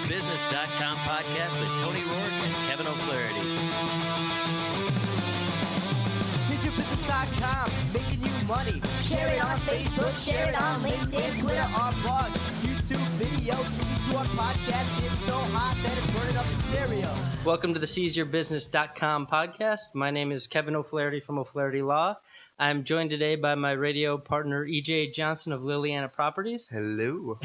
SeizYourBusiness.com podcast with Tony Rourke and Kevin O'Flaherty. SeizYourBusiness.com, making you money. Share it on Facebook, share it on LinkedIn, Twitter, our blogs, YouTube videos, listen to our podcast. It's so hot that it's burning up the stereo. Welcome to the SeizYourBusiness.com podcast. My name is Kevin O'Flaherty from O'Flaherty Law. I'm joined today by my radio partner, E.J. Johnson of Liliana Properties. Hello.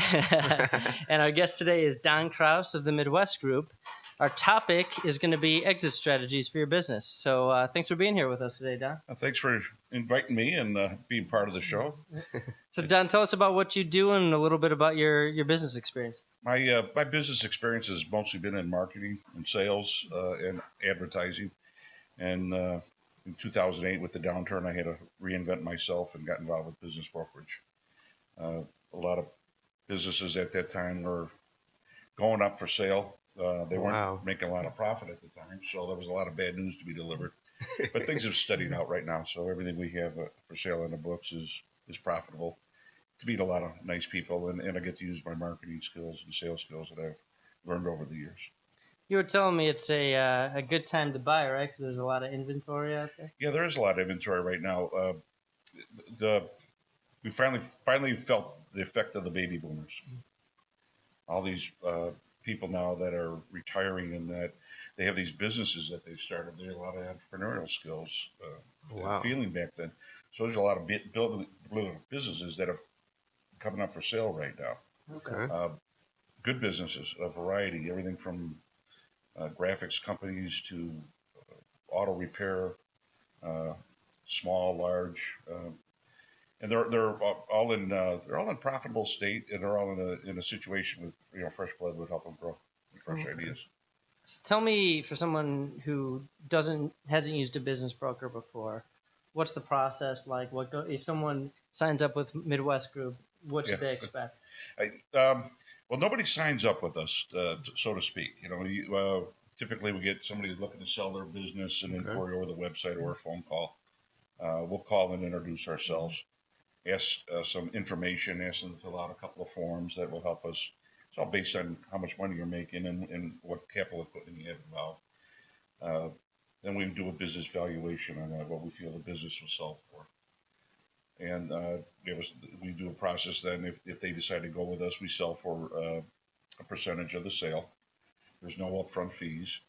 And our guest today is Don Krause of the Midwest Group. Our topic is going to be exit strategies for your business. So thanks for being here with us today, Don. Thanks for inviting me and being part of the show. So, Don, tell us about what you do and a little bit about your business experience. My business experience has mostly been in marketing and sales and advertising. And in 2008, with the downturn, I had to reinvent myself and got involved with business brokerage. A lot of businesses at that time were going up for sale. They weren't making a lot of profit at the time, so there was a lot of bad news to be delivered. But things have steadied out right now, so everything we have for sale on the books is profitable. To meet a lot of nice people, and I get to use my marketing skills and sales skills that I've learned over the years. You were telling me it's a good time to buy, right? Because there's a lot of inventory out there. Yeah, there is a lot of inventory right now. We finally felt the effect of the baby boomers. All these people now that are retiring and that they have these businesses that they've started. They have a lot of entrepreneurial skills and feeling back then. So there's a lot of building businesses that are coming up for sale right now. Okay. Good businesses, a variety, everything from graphics companies to auto repair, small, large, and they're all in profitable state, and they're all in a situation with fresh blood would help them grow and fresh ideas. So tell me, for someone who hasn't used a business broker before, what's the process like? If someone signs up with Midwest Group, what should they expect? Well, nobody signs up with us, so to speak. Typically we get somebody looking to sell their business, an inquiry over the website or a phone call. We'll call and introduce ourselves, ask some information, ask them to fill out a couple of forms that will help us. It's all based on how much money you're making and what capital equipment you have involved. Then we do a business valuation on what we feel the business will sell for. And we do a process then. If they decide to go with us, we sell for a percentage of the sale. There's no upfront fees.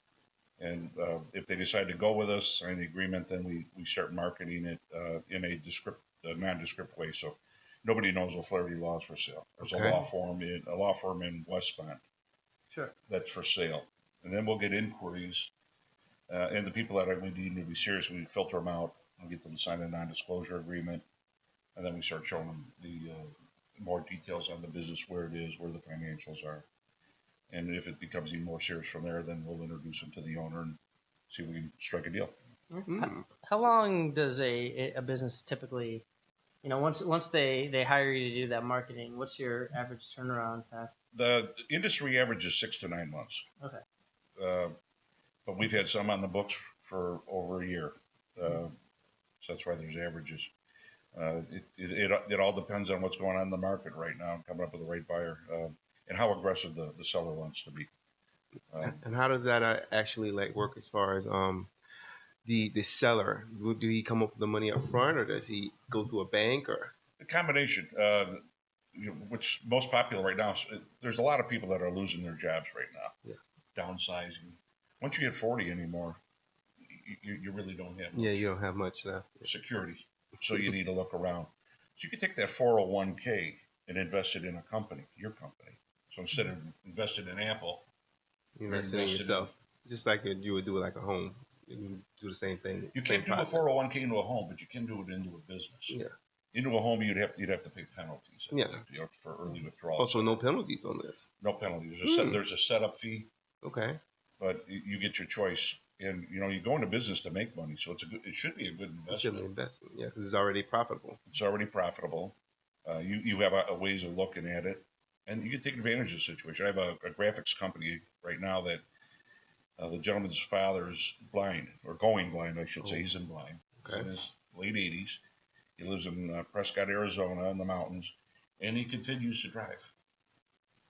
And if they decide to go with us, sign the agreement, then we start marketing it in a nondescript way. So nobody knows O'Flaherty Law is for sale. There's a law firm in Westmont that's for sale. And then we'll get inquiries. And the people that we deem to be serious, we filter them out and get them to sign a non-disclosure agreement. And then we start showing them the more details on the business, where it is, where the financials are. And if it becomes even more serious from there, then we'll introduce them to the owner and see if we can strike a deal. Mm-hmm. How long does a business typically, once they hire you to do that marketing, what's your average turnaround time? The industry average is 6 to 9 months. Okay. But we've had some on the books for over a year. So that's why there's averages. It all depends on what's going on in the market right now, coming up with the right buyer, and how aggressive the seller wants to be. And how does that actually work as far as the seller? Do he come up with the money up front, or does he go through a bank, or a combination? Which most popular right now. There's a lot of people that are losing their jobs right now, downsizing. Once you get 40 anymore, you really don't have much. You don't have much left. Security. So you need to look around. So you can take that 401k and invest it in a company, your company. So instead of investing in Apple, you invest in yourself, just like you would do like a home. You can do the same thing. You can't do a 401k into a home, but you can do it into a business. Yeah. Into a home, you'd have to pay penalties. For early withdrawal. Also, no penalties on this. No penalties. There's a setup fee. Okay. But you get your choice. And, you go into business to make money, so it should be a good investment. It should be an investment, because it's already profitable. It's already profitable. You have ways of looking at it, and you can take advantage of the situation. I have a graphics company right now that the gentleman's father's blind, or going blind, I should say. He's in blind. Okay. He's in his late 80s. He lives in Prescott, Arizona, in the mountains, and he continues to drive.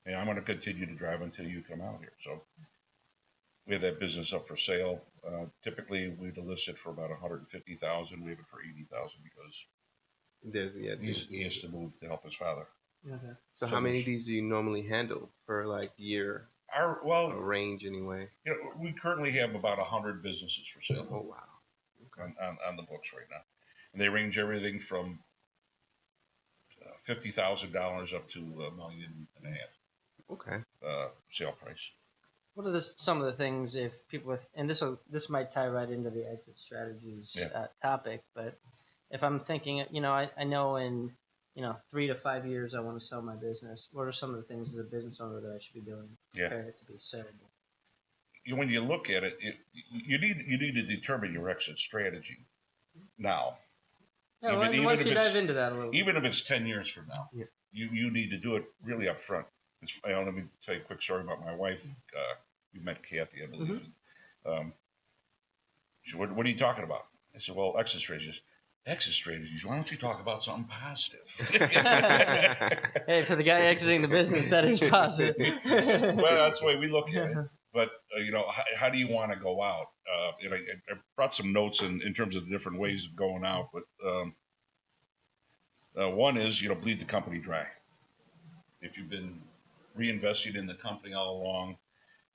and I'm going to continue to drive until you come out here. So we have that business up for sale. Typically, we'd list it for about $150,000. We have it for $80,000 because he has to move to help his father. Okay. So how many of these do you normally handle per like year? A range anyway. You know, we currently have about 100 businesses for sale. Oh wow. Okay. On the books right now, and they range everything from $50,000 up to $1.5 million. Okay. Sale price. What are some of the things if people with, and this might tie right into the exit strategies topic, but if I'm thinking, you know, I know in 3 to 5 years I want to sell my business. What are some of the things as a business owner that I should be doing to prepare it to be sellable? When you look at it, you need to determine your exit strategy now. Yeah, why don't you dive into that a little bit? Even if it's 10 years from now, you need to do it really up front. Let me tell you a quick story about my wife. We met Kathy, I believe. She said, what are you talking about? I said, well, exit strategies. Exit strategies. Why don't you talk about something positive? Hey, for the guy exiting the business, that is positive. Well, that's the way we look at it. But how do you want to go out? I brought some notes in terms of the different ways of going out. But one is, bleed the company dry. If you've been reinvesting in the company all along,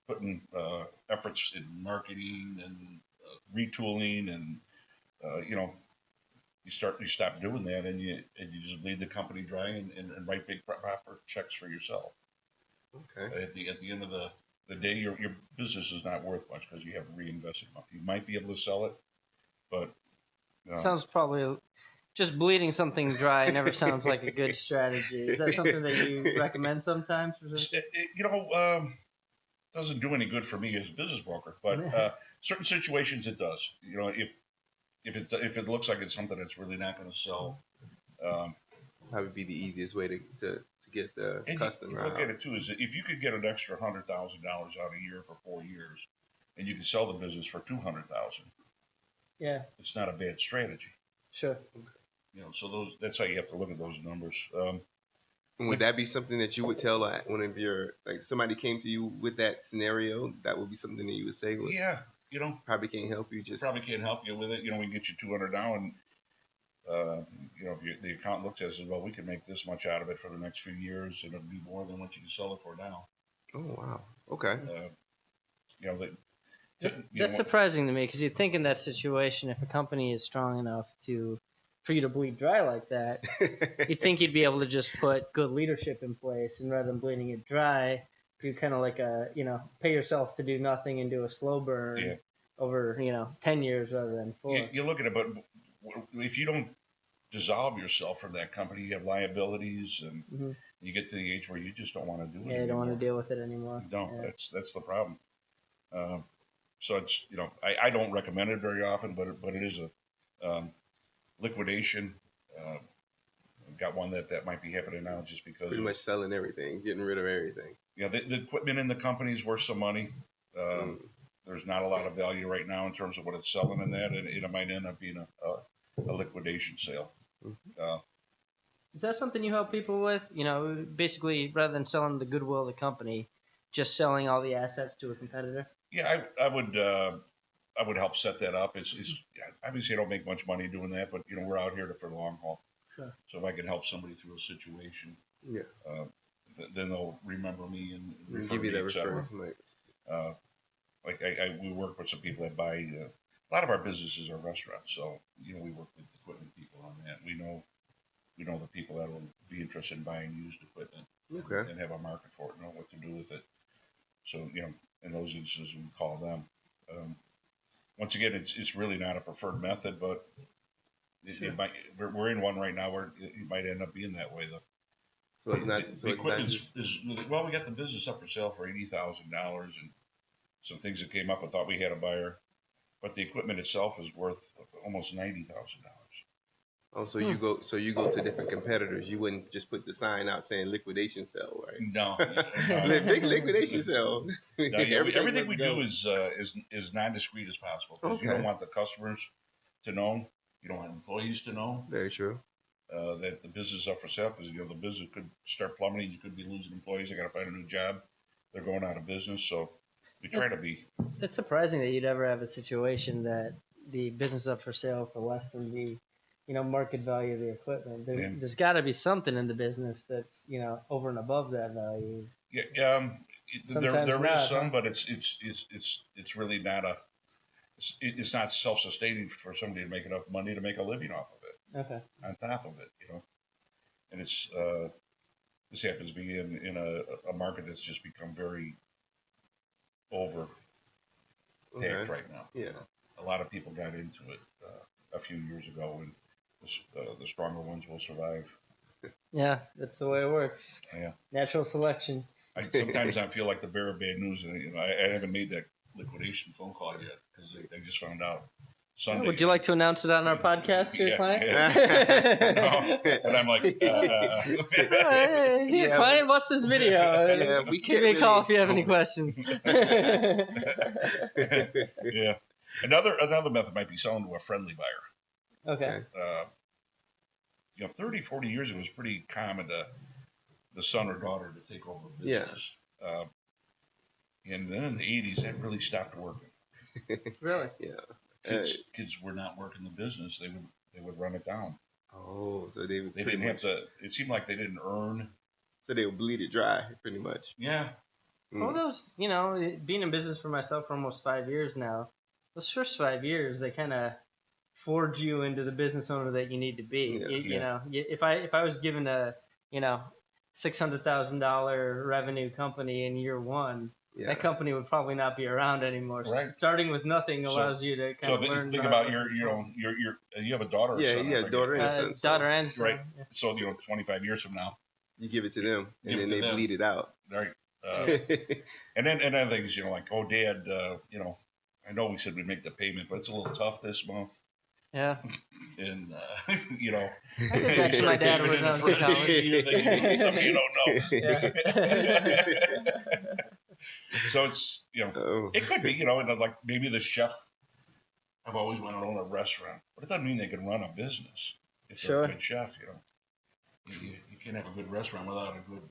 putting efforts in marketing and retooling, and you stop doing that, and you just bleed the company dry and write big proper checks for yourself. Okay. At the end of the day, your business is not worth much because you haven't reinvested much. You might be able to sell it, but sounds probably just bleeding something dry never sounds like a good strategy. Is that something that you recommend sometimes? Doesn't do any good for me as a business broker, but certain situations it does. If it looks like it's something that's really not going to sell, that would be the easiest way to get the customer. Look at it too, is that if you could get an extra $100,000 out a year for 4 years, and you can sell the business for $200,000, it's not a bad strategy. Sure. So that's how you have to look at those numbers. Would that be something that you would tell one of your, like, somebody came to you with that scenario? That would be something that you would say? Probably can't help you. Probably can't help you with it. We can get you $200 now, and if the accountant looks at it and says, well, we can make this much out of it for the next few years, and it'll be more than what you can sell it for now. Oh wow. Okay. That's surprising to me, because you'd think in that situation, if a company is strong enough for you to bleed dry like that, you'd think you'd be able to just put good leadership in place, and rather than bleeding it dry, you kind of like pay yourself to do nothing and do a slow burn over 10 years rather than 4. You look at it, but if you don't dissolve yourself from that company, you have liabilities, and you get to the age where you just don't want to do it. Yeah, you don't want to deal with it anymore. You don't. Yeah. That's the problem. So it's I don't recommend it very often, but it is a liquidation. I've got one that might be happening now just because pretty much selling everything, getting rid of everything. Yeah, the equipment in the company is worth some money. There's not a lot of value right now in terms of what it's selling in that, and it might end up being a liquidation sale. Is that something you help people with? Basically, rather than selling the goodwill of the company, just selling all the assets to a competitor? Yeah, I would help set that up. It's obviously I don't make much money doing that, but we're out here for the long haul. Sure. So if I can help somebody through a situation, then they'll remember me and refer give you that referral. We work with some people that buy. A lot of our businesses are restaurants, so we work with equipment people on that. We know the people that will be interested in buying used equipment and have a market for it, know what to do with it. So in those instances, we call them. Once again, it's really not a preferred method, but it might. We're in one right now where it might end up being that way, though. So it's not. The equipment is well. We got the business up for sale for $80,000, and some things that came up. I thought we had a buyer, but the equipment itself is worth almost $90,000. Oh, so you go to different competitors. You wouldn't just put the sign out saying liquidation sale, right? No. Big liquidation sale. No, everything we do is non-discreet as possible. Because you don't want the customers to know. You don't want employees to know. Very true. that the business is up for sale because the business could start plummeting. You could be losing employees. They got to find a new job. They're going out of business. So we try to be. It's surprising that you'd ever have a situation that the business is up for sale for less than the market value of the equipment. There's got to be something in the business that's over and above that value. Yeah, there is some, huh? but it's really not it's not self-sustaining for somebody to make enough money to make a living off of it. Okay. On top of it, and it's this happens to be in a market that's just become very overpacked right now. Yeah. A lot of people got into it a few years ago, and the stronger ones will survive. Yeah, that's the way it works. Yeah. Natural selection. Sometimes I feel like the bearer of bad news, and I haven't made that liquidation phone call yet because I just found out Sunday. Would you like to announce it on our podcast to your client? Yeah. No, but I'm like, hey, client, watch this video. Yeah, we can't give me a call really- if you have any questions. Yeah. Another method might be selling to a friendly buyer. Okay. 30, 40 years ago, it was pretty common to the son or daughter to take over a business. And then in the 80s, that really stopped working. Really? Yeah. Kids were not working the business. They would run it down. Oh, so they didn't have to. It seemed like they didn't earn. So they would bleed it dry, pretty much. Yeah. Well, those, being in business for myself for almost 5 years now, those first 5 years, they kind of forge you into the business owner that you need to be. If I was given a, $600,000 revenue company in year one, that company would probably not be around anymore. So right. Starting with nothing allows you to kind of learn. Think about you have a daughter. Or son, a daughter and a son. Daughter and son. Right. Yeah. So 25 years from now, you give it to them, and Give then it to they them. bleed it out. right? And then things, like, oh, Dad, I know we said we'd make the payment, but it's a little tough this month. Yeah. And I did that to my dad when I was in college. Something you don't know. Yeah. So it's it could be and like maybe the chef. I've always wanted to own a restaurant, but it doesn't mean they can run a business if they're Sure. a good chef. You can't have a good restaurant without a good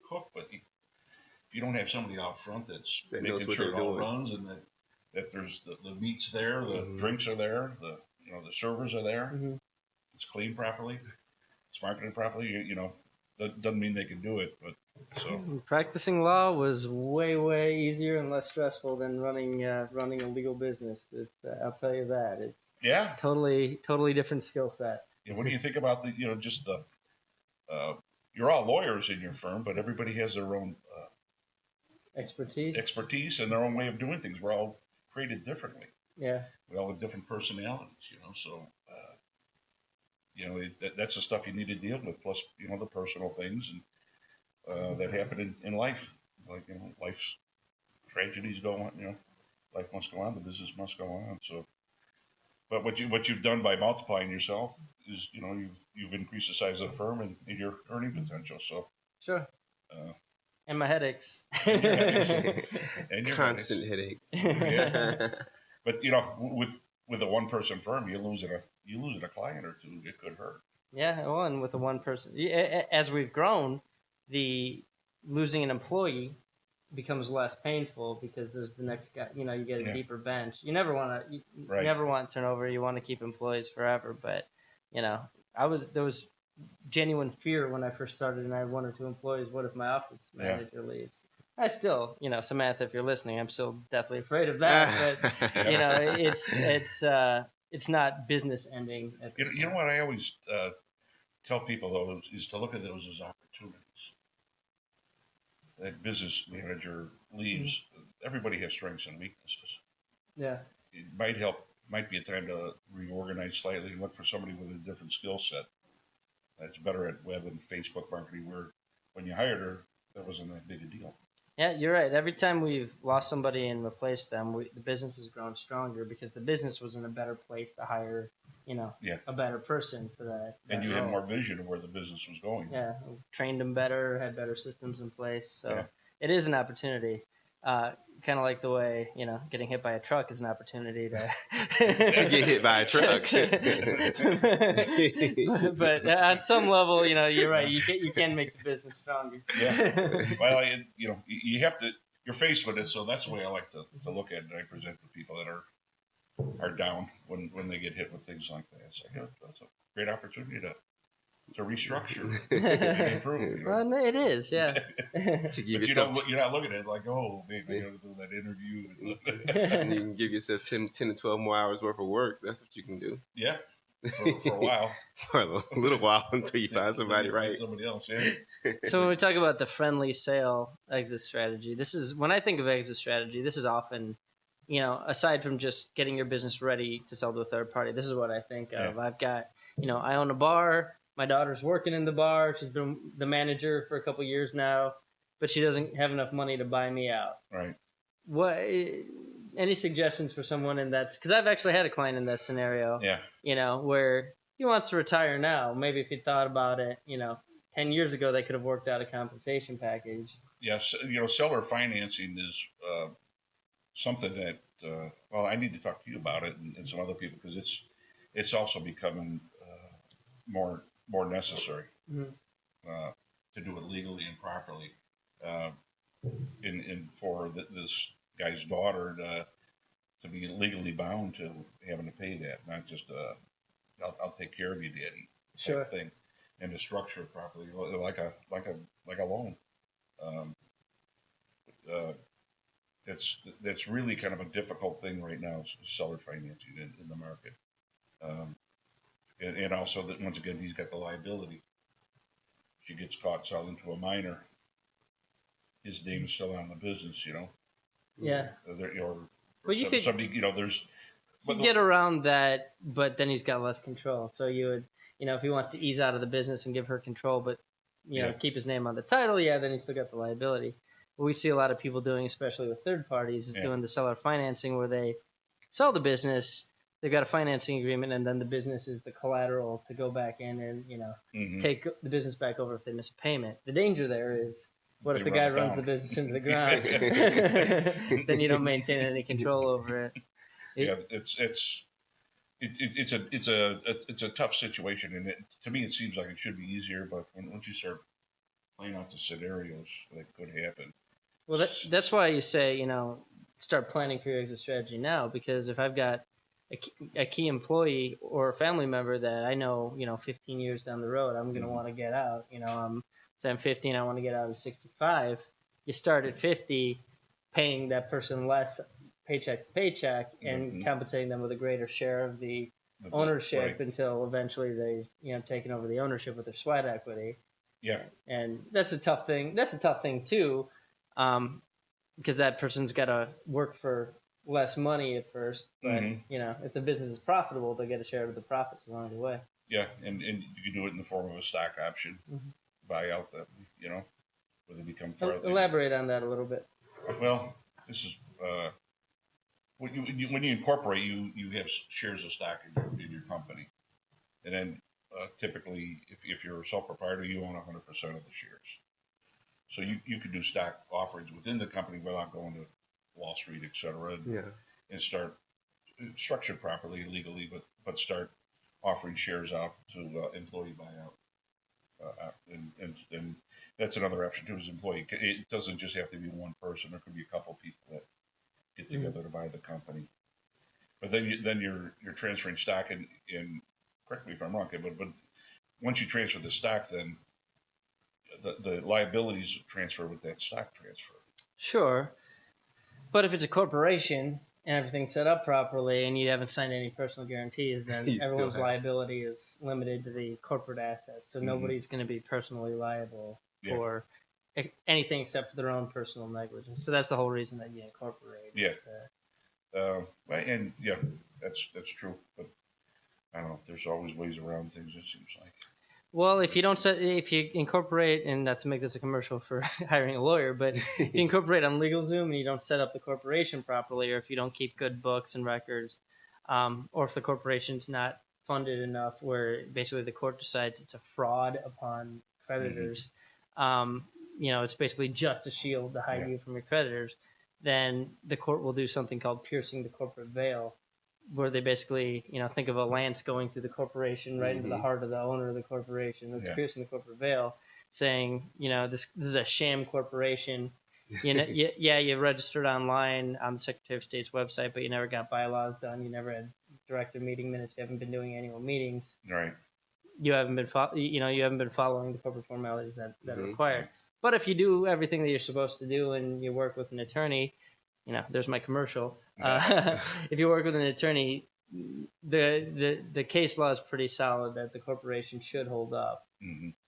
cook. But if you don't have somebody out front that's That knows making what sure it they're all doing. runs and that there's the meat's there, the drinks are there, the servers are there, Mhm. it's cleaned properly, it's marketed properly. That doesn't mean they can do it, but so Practicing law was way easier and less stressful than running a legal business. I'll tell you that. It's yeah. totally different skill set. What do you think about the just the you're all lawyers in your firm, but everybody has their own expertise and their own way of doing things. We're all created differently. Yeah. We all have different personalities, so that's the stuff you need to deal with. Plus, the personal things and that happen in life, like life's tragedies go on. Life must go on. The business must go on. So, but what you've done by multiplying yourself is you've increased the size of the firm and your earning potential. So Sure. And my headaches. And your Constant headaches. Yeah. But with a one-person firm, you losing a client or two, it could hurt. Yeah, well, and with the one person, as we've grown, the losing an employee becomes less painful because there's the next guy. You get a deeper bench. You never want to. Right. Never want turnover. You want to keep employees forever. But there was genuine fear when I first started, and I had one or two employees. What if my office manager leaves? I still, Samantha, if you're listening, I'm still definitely afraid of that. But it's not business ending. What I always tell people though is to look at those as opportunities. That business manager leaves. Everybody has strengths and weaknesses. Yeah. It might be a time to reorganize slightly and look for somebody with a different skill set that's better at web and Facebook marketing. Where when you hired her, that wasn't that big a deal. Yeah, you're right. Every time we've lost somebody and replaced them, the business has grown stronger because the business was in a better place to hire, a better person for that. And you role. had more vision of where the business was going. Yeah, trained them better, had better systems in place. So it is an opportunity. Kind of like the way, getting hit by a truck is an opportunity to To get hit by a truck. but on some level, you're right. You can make the business stronger. Yeah. Well, you have to. You're faced with it, so that's the way I like to look at it. I present to people that are down when they get hit with things like that. It's like, that's a great opportunity to restructure and improve. Well, it is, yeah. To give But yourself you're not looking at it like, oh, maybe I got to do that interview. and you can give yourself 10 to 12 more hours worth of work. That's what you can do. Yeah, for a while. For a little while until you find somebody Until you right. find somebody else, yeah. So when we talk about the friendly sale exit strategy, this is when I think of exit strategy, this is often, aside from just getting your business ready to sell to a third party, this is what I think of. I've got, I own a bar. My daughter's working in the bar. She's been the manager for a couple years now, but she doesn't have enough money to buy me out. Right. What? Any suggestions for someone in that? Because I've actually had a client in that scenario. Yeah. Where he wants to retire now. Maybe if he thought about it, 10 years ago, they could have worked out a compensation package. Yes. Seller financing is something that, I need to talk to you about it and some other people because it's also becoming more necessary to do it legally and properly. And for this guy's daughter to be legally bound to having to pay that, not just I'll take care of you, Daddy, Sure. type thing, and to structure it properly, like a loan. That's really kind of a difficult thing right now, seller financing in the market. And also that once again he's got the liability. She gets caught selling to a minor. His name is still on the business, Yeah. But you could somebody, get around that, but then he's got less control. So you would, if he wants to ease out of the business and give her control, but keep his name on the title, then he's still got the liability. What we see a lot of people doing, especially with third parties, is doing the seller financing where they sell the business. They've got a financing agreement, and then the business is the collateral to go back in and take the business back over if they miss a payment. The danger there is, what if the guy runs the business into the ground? Then you don't maintain any control over it. It's a tough situation, and to me it seems like it should be easier, but once you start playing out the scenarios that could happen. Well, that's why you say start planning for your exit strategy now, because if I've got a key employee or a family member that I know, 15 years down the road, I'm going to want to get out. I'm 15, I want to get out at 65. You start at 50, paying that person less paycheck to paycheck and compensating them with a greater share of the ownership until eventually they've taken over the ownership with their sweat equity. Yeah. And that's a tough thing. That's a tough thing too, because that person's got to work for less money at first, but if the business is profitable, they'll get a share of the profits along the way. Yeah, and you can do it in the form of a stock option, buy out that where they become part. Elaborate on that a little bit. Well, this is when you incorporate, you have shares of stock in your company, and then typically, if you're a sole proprietor, you own 100% of the shares. So you could do stock offerings within the company without going to Wall Street, et cetera, and start structured properly, legally, but start offering shares out to employee buyout. And that's another option too, is employee. It doesn't just have to be one person. There could be a couple people that get together to buy the company. But then you're transferring stock, and correct me if I'm wrong, but once you transfer the stock, then the liabilities transfer with that stock transfer. Sure. But if it's a corporation and everything's set up properly and you haven't signed any personal guarantees, then everyone's liability is limited to the corporate assets. So nobody's going to be personally liable for anything except for their own personal negligence. So that's the whole reason that you incorporate. Yeah. That's true. But I don't know. There's always ways around things, it seems like. Well, if you incorporate, and not to make this a commercial for hiring a lawyer, but if you incorporate on LegalZoom and you don't set up the corporation properly, or if you don't keep good books and records, or if the corporation's not funded enough where basically the court decides it's a fraud upon creditors, it's basically just a shield to hide you from your creditors, then the court will do something called piercing the corporate veil, where they basically, think of a lance going through the corporation right into the heart of the owner of the corporation. That's piercing the corporate veil, saying, this is a sham corporation. You registered online on the Secretary of State's website, but you never got bylaws done. You never had director meeting minutes. You haven't been doing annual meetings. Right. You haven't been following the corporate formalities that are required. But if you do everything that you're supposed to do and you work with an attorney, there's my commercial. If you work with an attorney, the case law is pretty solid that the corporation should hold up.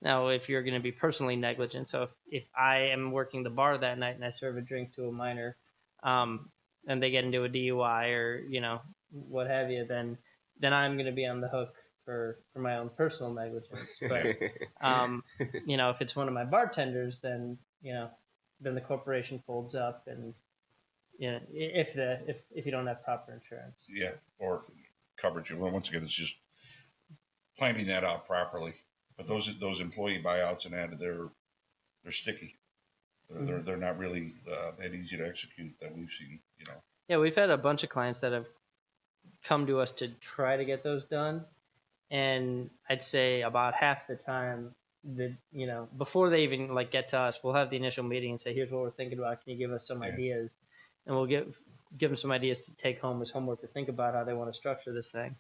Now, if you're going to be personally negligent, so if I am working the bar that night and I serve a drink to a minor, and they get into a DUI or what have you, then I'm going to be on the hook for my own personal negligence. But if it's one of my bartenders, then the corporation folds up, and if you don't have proper insurance. Yeah, or coverage. Well, once again, it's just planning that out properly. But those employee buyouts and that, they're sticky. They're not really that easy to execute that we've seen. Yeah, we've had a bunch of clients that have come to us to try to get those done, and I'd say about half the time that before they even get to us, we'll have the initial meeting and say, here's what we're thinking about. Can you give us some ideas? And we'll give them some ideas to take home as homework to think about how they want to structure this thing.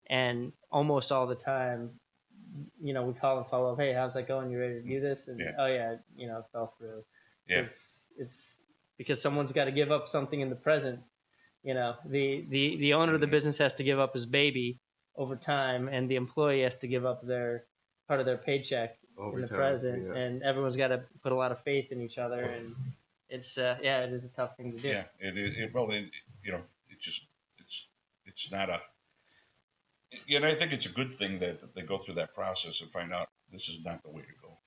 And almost all the time, we call and follow up. Hey, how's that going? You ready to do this? And oh yeah, it fell through. Yeah. It's because someone's got to give up something in the present. The owner of the business has to give up his baby over time, and the employee has to give up their part of their paycheck over in the present. Yeah. And everyone's got to put a lot of faith in each other, and it's it is a tough thing to do. Yeah, it's not a. And I think it's a good thing that they go through that process and find out this is not the way to go.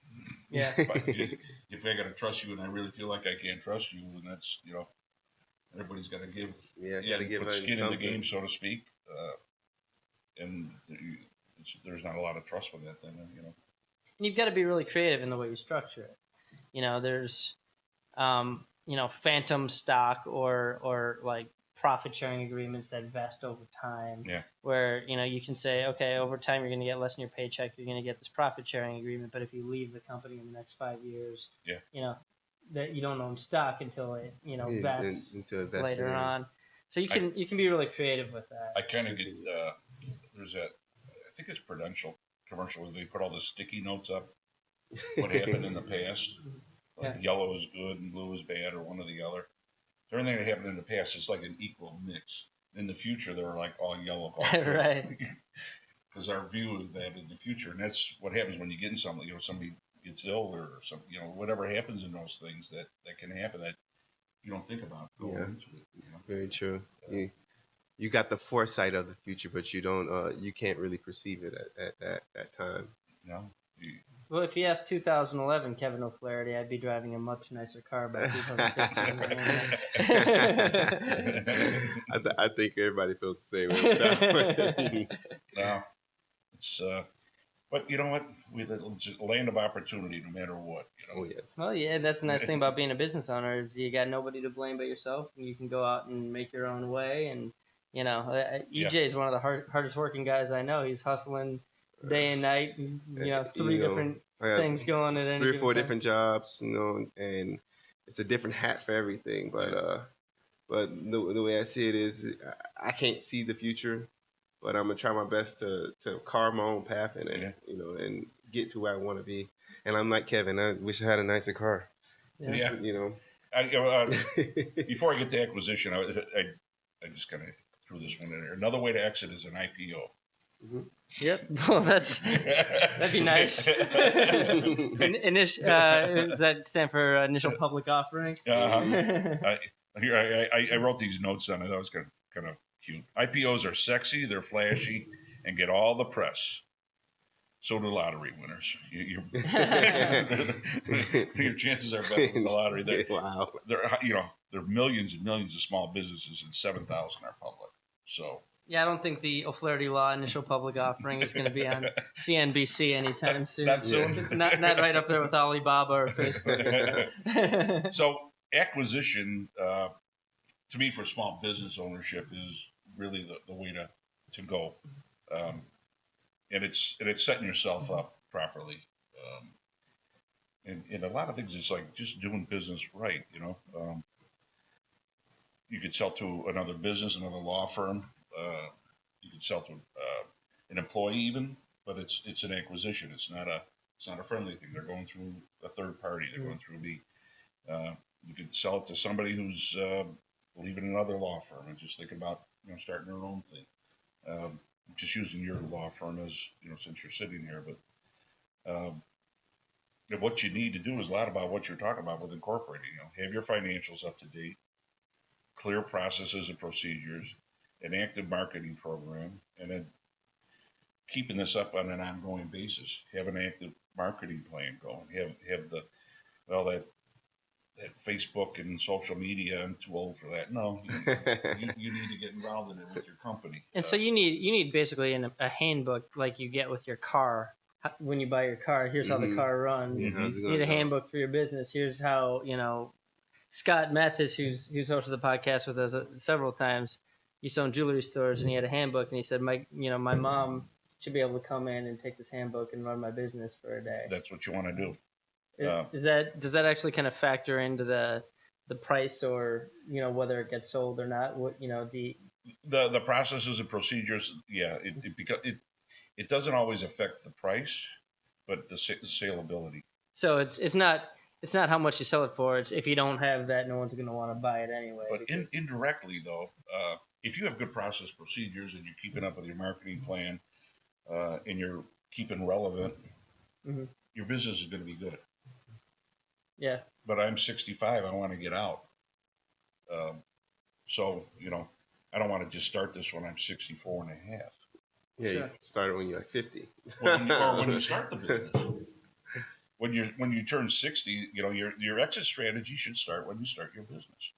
Yeah. But if I got to trust you and I really feel like I can't trust you, and that's, everybody's got to give, put skin in the game, so to speak. And there's not a lot of trust with that then, And you've got to be really creative in the way you structure it. There's, phantom stock or profit sharing agreements that vest over time. Yeah. Where, you can say, okay, over time you're going to get less in your paycheck. You're going to get this profit sharing agreement. But if you leave the company in the next 5 years, that you don't own stock until it, vests later on. So you can be really creative with that. I kind of get, there's that, I think it's Prudential commercial where they put all the sticky notes up. What happened in the past. Yellow is good and blue is bad, or one or the other. So everything that happened in the past is like an equal mix. In the future, they're like all yellow. Right. Because our view is that in the future, and that's what happens when you get in something. Somebody gets ill or something. Whatever happens in those things that can happen that you don't think about going into it. Very true. You got the foresight of the future, but you don't. You can't really perceive it at that time. No. Well, if you asked 2011 Kevin O'Flaherty, I'd be driving a much nicer car by 2015. I think everybody feels the same way. No, it's but you know what? It's a land of opportunity, no matter what. Oh yes. Well, yeah, that's the nice thing about being a business owner is you got nobody to blame but yourself, and you can go out and make your own way. And EJ is one of the hardest working guys I know. He's hustling day and night, three different things going at any 3 or 4 time. different jobs, and it's a different hat for everything. But the way I see it is, I can't see the future, but I'm gonna try my best to carve my own path and and get to where I want to be. And I'm like Kevin. I wish I had a nicer car. Yeah. Before I get to acquisition, I just kind of threw this one in there. Another way to exit is an IPO. Mm-hmm. Yep. Well, that'd be nice. Does that stand for initial public offering? I wrote these notes on it. That was kind of cute. IPOs are sexy, they're flashy, and get all the press. So do lottery winners. Your chances are better with the lottery. Wow. There are millions and millions of small businesses, and 7,000 are public. So. Yeah, I don't think the O'Flaherty Law initial public offering is going to be on CNBC anytime soon. Not soon. Not right up there with Alibaba or Facebook. So acquisition, to me, for small business ownership is really the way to go. And it's setting yourself up properly. And a lot of things, it's like just doing business right, you know. You could sell to another business, another law firm. You could sell to an employee even, but it's an acquisition. It's not a friendly thing. They're going through a third party. They're going through me. You could sell it to somebody who's leaving another law firm and just thinking about starting their own thing. Just using your law firm as since you're sitting here, but what you need to do is a lot about what you're talking about with incorporating. Have your financials up to date, clear processes and procedures, an active marketing program, and then keeping this up on an ongoing basis. Have an active marketing plan going. Have that Facebook and social media. I'm too old for that. No, you need to get involved in it with your company. And so you need basically a handbook like you get with your car. When you buy your car, here's how the car runs. Mm-hmm. You need a handbook for your business. Here's how, Scott Mathis, who's hosted the podcast with us several times, he's owned jewelry stores, and he had a handbook, and he said, my mom should be able to come in and take this handbook and run my business for a day. That's what you want to do. Does that actually kind of factor into the price, or whether it gets sold or not? What the processes and procedures? Yeah, it doesn't always affect the price, but the saleability. So it's not how much you sell it for. It's if you don't have that, no one's going to want to buy it anyway. But indirectly, though, if you have good process procedures and you're keeping up with your marketing plan, and you're keeping relevant, your business is going to be good. Yeah. But I'm 65. I want to get out. So I don't want to just start this when I'm 64 and a half. Yeah, sure. You started when you're like 50. Or when you start the business. When you turn 60, your exit strategy should start when you start your business.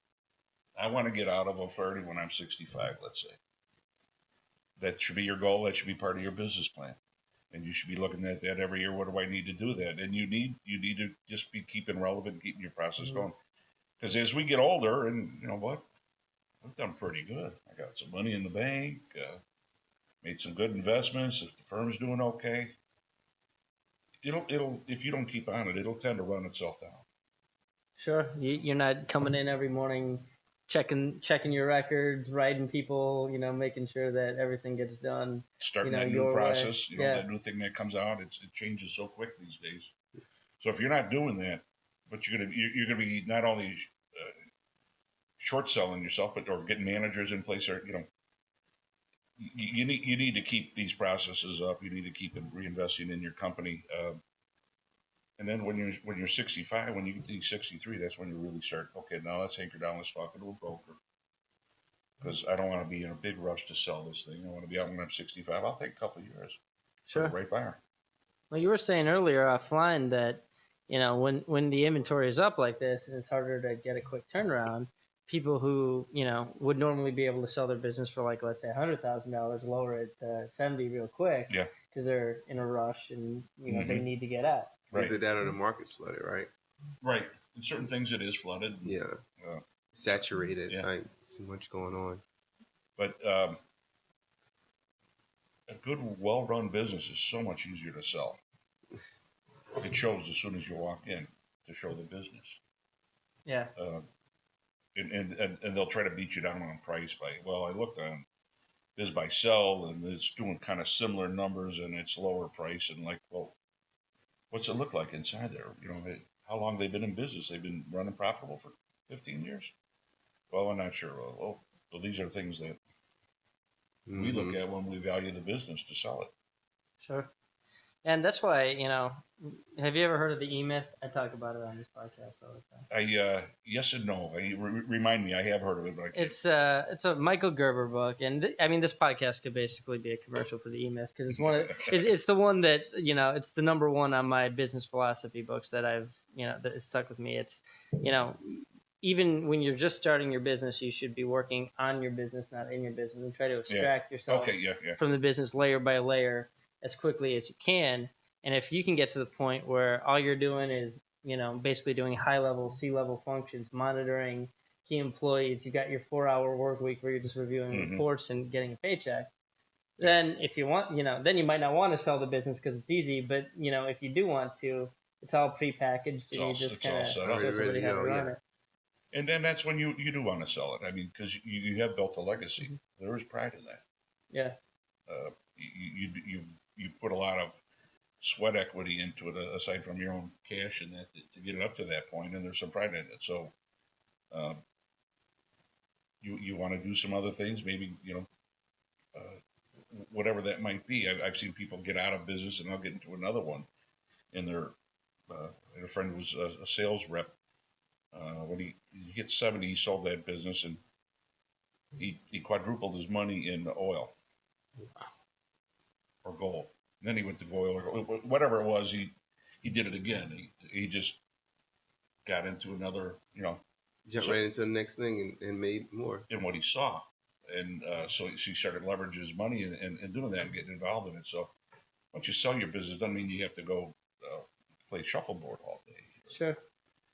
I want to get out of O'Flaherty when I'm 65, let's say. That should be your goal. That should be part of your business plan. And you should be looking at that every year. What do I need to do that? And you need to just be keeping relevant, keeping your process going. Because as we get older, and you know what, I've done pretty good. I got some money in the bank, made some good investments. If the firm's doing okay, it'll if you don't keep on it, it'll tend to run itself down. Sure, you're not coming in every morning, checking your records, writing people, making sure that everything gets done. Starting that new process, that new thing that comes out, it changes so quick these days. So if you're not doing that, but you're gonna be not only short selling yourself, but or getting managers in place, or you need to keep these processes up. You need to keep reinvesting in your company. And then when you're 65, when you get to 63, that's when you really start. Okay, now let's anchor down. Let's talk to a broker, because I don't want to be in a big rush to sell this thing. I want to be out when I'm 65. I'll take a couple of years. Sure. Right buyer. Well, you were saying earlier offline that when the inventory is up like this and it's harder to get a quick turnaround, people who would normally be able to sell their business for like, let's say $100,000, lower it to 70 real quick. Yeah. Because they're in a rush and they need to get out. Right. Either that or the market's flooded, right? Right. In certain things it is flooded. Yeah. Saturated. Yeah. Like, so much going on. But a good, well-run business is so much easier to sell. It shows as soon as you walk in to show the business. Yeah. And they'll try to beat you down on price by, well, I looked on Biz by Sell and it's doing kind of similar numbers and it's lower price, and like, well, what's it look like inside there? How long they've been in business? They've been running profitable for 15 years? Well, I'm not sure. Well, these are things that we look at when we value the business to sell it. Sure. And that's why, have you ever heard of the E-Myth? I talk about it on this podcast all the time. Yes and no. Remind me, I have heard of it, but I can't. It's a Michael Gerber book, and this podcast could basically be a commercial for the E-Myth, because it's the one that it's the number one on my business philosophy books that I've that has stuck with me. It's even when you're just starting your business, you should be working on your business, not in your business, and try to extract yourself from the business layer by layer as quickly as you can. And if you can get to the point where all you're doing is, basically doing high-level, C-level functions, monitoring, key employees, you got your 4-hour work week where you're just reviewing reports and getting a paycheck. Then if you want, then you might not want to sell the business because it's easy. But if you do want to, it's all prepackaged, and you just kind of show somebody how to run it. And then that's when you do want to sell it. I mean, because you have built a legacy. There is pride in that. Yeah. You put a lot of sweat equity into it, aside from your own cash and that, to get it up to that point, and there's some pride in it. So, you want to do some other things, maybe whatever that might be. I've seen people get out of business, and I'll get into another one. And a friend was a sales rep. When he hit 70, he sold that business, and he quadrupled his money in oil or gold. And then he went to oil or whatever it was. He did it again. He just got into another, jumped right into the next thing and made more. In what he saw. And so he started leveraging his money and doing that and getting involved in it. So once you sell your business, doesn't mean you have to go play shuffleboard all day. Sure.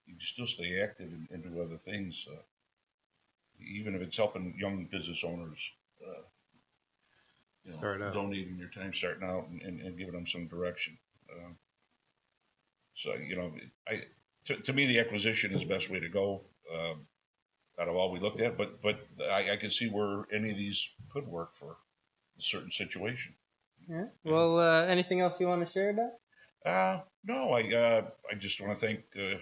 You can still stay active and do other things, even if it's helping young business owners. Start out. Donating your time, starting out, and giving them some direction. So to me, the acquisition is the best way to go. Out of all we looked at, but I can see where any of these could work for a certain situation. Yeah. Well, anything else you want to share about? No. I just want to thank you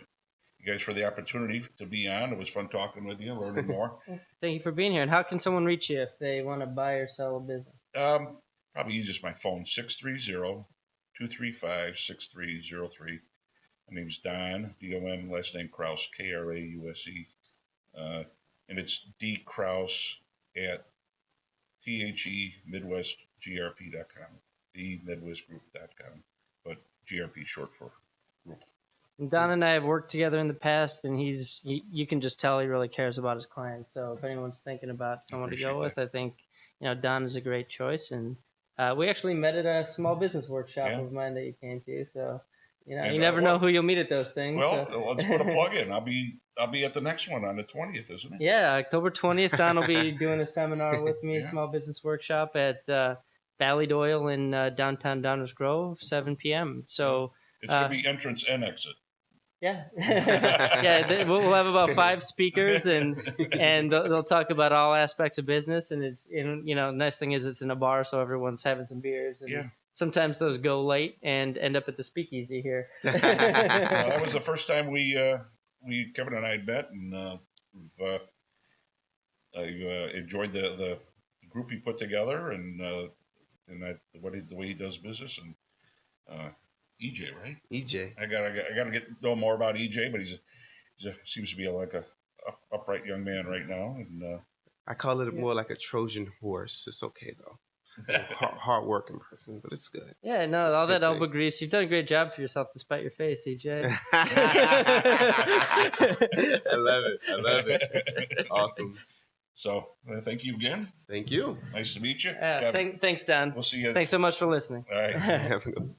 guys for the opportunity to be on. It was fun talking with you, learning more. Thank you for being here. And how can someone reach you if they want to buy or sell a business? Probably use just my phone, 630-235-6303. My name's Don, D-O-N, last name Krause, Krause. And it's dkrause at themidwestgrp.com, themidwestgroup.com, but GRP short for group. Don and I have worked together in the past, and you can just tell he really cares about his clients. So if anyone's thinking about someone to go with, I think Don is a great choice. And we actually met at a small business workshop of mine that you came to. So you never know who you'll meet at those things. Well, let's put a plug in. I'll be at the next one on the 20th, isn't it? Yeah, October 20th. Don will be doing a seminar with me, small business workshop at Ballydoyle in downtown Downers Grove, 7 p.m. So it's going to be entrance and exit. Yeah, we'll have about 5 speakers, and they'll talk about all aspects of business. And nice thing is it's in a bar, so everyone's having some beers. And sometimes those go late and end up at the speakeasy here. That was the first time we Kevin and I had met, and I enjoyed the group he put together, and the way he does business, and EJ, right? EJ. I gotta know more about EJ, but he seems to be like a upright young man right now, and I call it more like a Trojan horse. It's okay though. Hard working person, but it's good. Yeah, no, it's all that elbow grease. You've done a great job for yourself despite your face, EJ. I love it. It's awesome. So thank you again. Thank you. Nice to meet you. Thanks, Don. We'll see you. Thanks so much for listening. All right. Have a good one.